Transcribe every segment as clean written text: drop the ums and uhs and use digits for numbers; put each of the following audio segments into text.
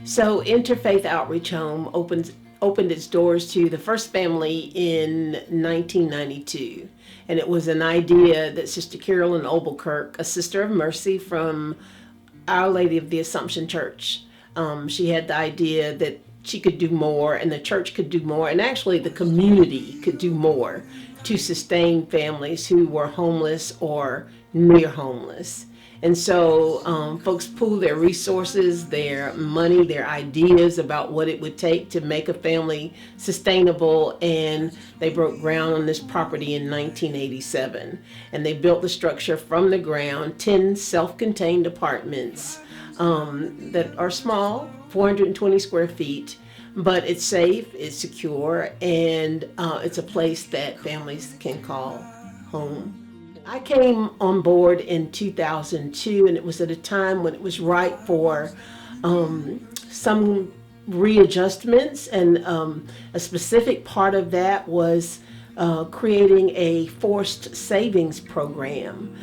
So Interfaith Outreach Home opened its doors to the first family in 1992. And it was an idea that Sister Carolyn Obelkirk, a sister of mercy from Our Lady of the Assumption Church, she had the idea that she could do more and the church could do more, and actually the community could do more to sustain families who were homeless or near homeless. And so folks pooled their resources, their money, their ideas about what it would take to make a family sustainable. And they broke ground on this property in 1987. And they built the structure from the ground, 10 self-contained apartments that are small, 420 square feet. But it's safe, it's secure, and it's a place that families can call home. I came on board in 2002, and it was at a time when it was right for some readjustments, and a specific part of that was creating a forced savings program.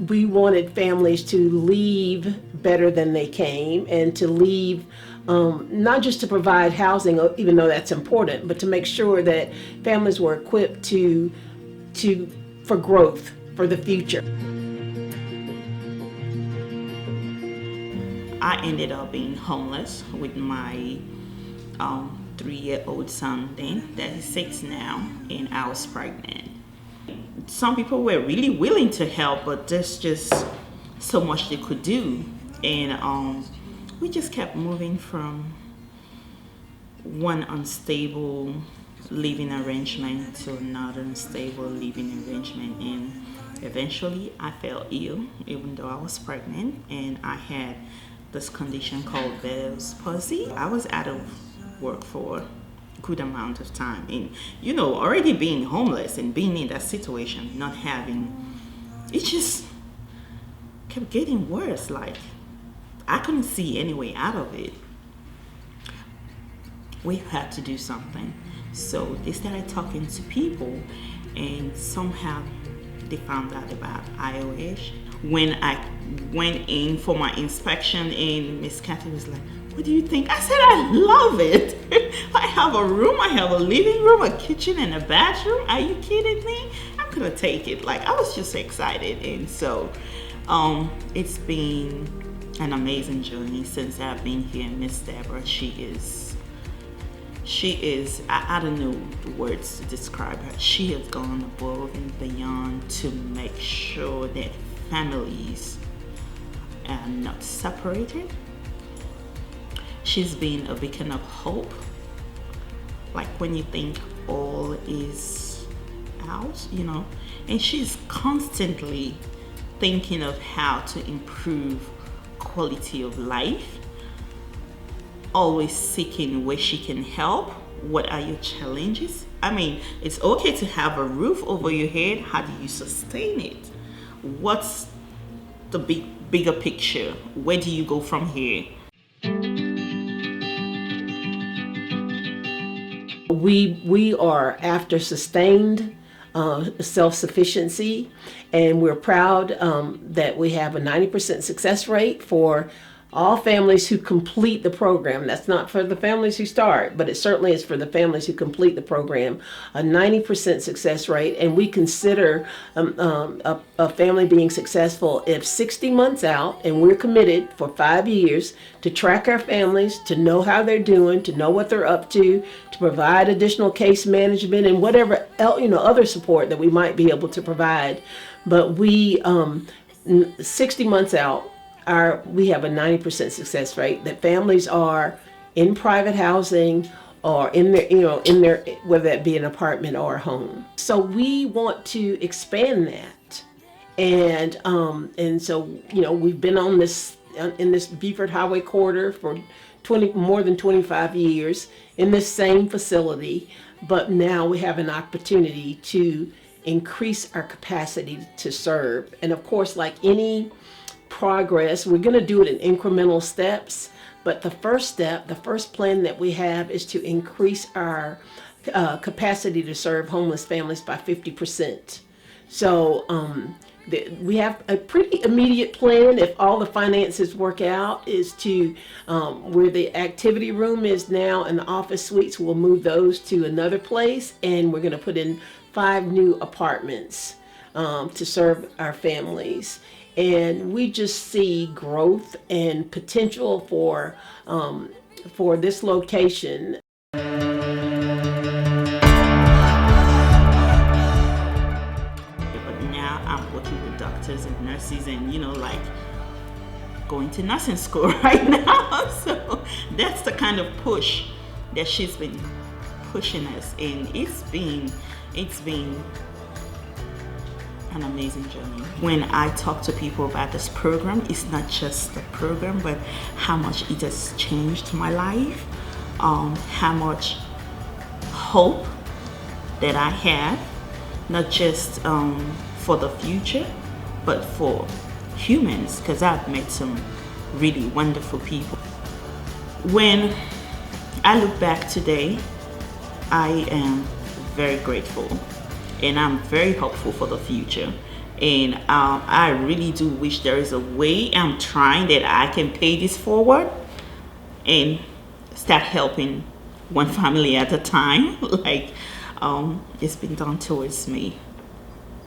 We wanted families to leave better than they came, and to leave not just to provide housing, even though that's important, but to make sure that families were equipped for growth for the future. I ended up being homeless with my 3-year-old son then, that is 6 now, and I was pregnant. Some people were really willing to help, but there's just so much they could do. And we just kept moving from one unstable living arrangement to another unstable living arrangement, and eventually I fell ill, even though I was pregnant, and I had this condition called Bell's palsy. I was out of work for a good amount of time, and already being homeless and being in that situation, not having, it just kept getting worse. Like, I couldn't see any way out of it. We had to do something. So they started talking to people, and somehow they found out about IOH. When I went in for my inspection, and Miss Kathy was like, "What do you think?" I said, "I love it. I have a room, I have a living room, a kitchen, and a bathroom. Are you kidding me? I'm gonna take it." Like, I was just excited. And so it's been an amazing journey since I've been here. Miss Deborah, she is, I don't know the words to describe her. She has gone above and beyond to make sure that families are not separated. She's been a beacon of hope. Like, when you think all is out, and she's constantly thinking of how to improve quality of life, always seeking where she can help. What are your challenges? I mean, it's okay to have a roof over your head. How do you sustain it? What's the bigger picture? Where do you go from here? We are after sustained self-sufficiency, and we're proud that we have a 90% success rate for all families who complete the program. That's not for the families who start, but it certainly is for the families who complete the program. A 90% success rate, and we consider a family being successful if 60 months out, and we're committed for 5 years to track our families, to know how they're doing, to know what they're up to provide additional case management and whatever other support that we might be able to provide. But we 60 months out, we have a 90% success rate, that families are in private housing or in their whether that be an apartment or a home. So we want to expand that, and so we've been on this in this Beaufort Highway corridor for more than 25 years in this same facility, but now we have an opportunity to increase our capacity to serve. And of course, like any progress, we're going to do it in incremental steps, but the first step, the first plan that we have, is to increase our capacity to serve homeless families by 50%. So we have a pretty immediate plan if all the finances work out, is to where the activity room is now and the office suites, we'll move those to another place, and we're going to put in 5 new apartments to serve our families. And we just see growth and potential for this location. But now I'm working with doctors and nurses, and like going to nursing school right now. So that's the kind of push that she's been pushing us, and it's been an amazing journey. When I talk to people about this program, it's not just the program, but how much it has changed my life, how much hope that I have, not just for the future, but for humans, because I've met some really wonderful people. When I look back today, I am very grateful, and I'm very hopeful for the future. And I really do wish there is a way, I'm trying, that I can pay this forward and start helping one family at a time, like it's been done towards me.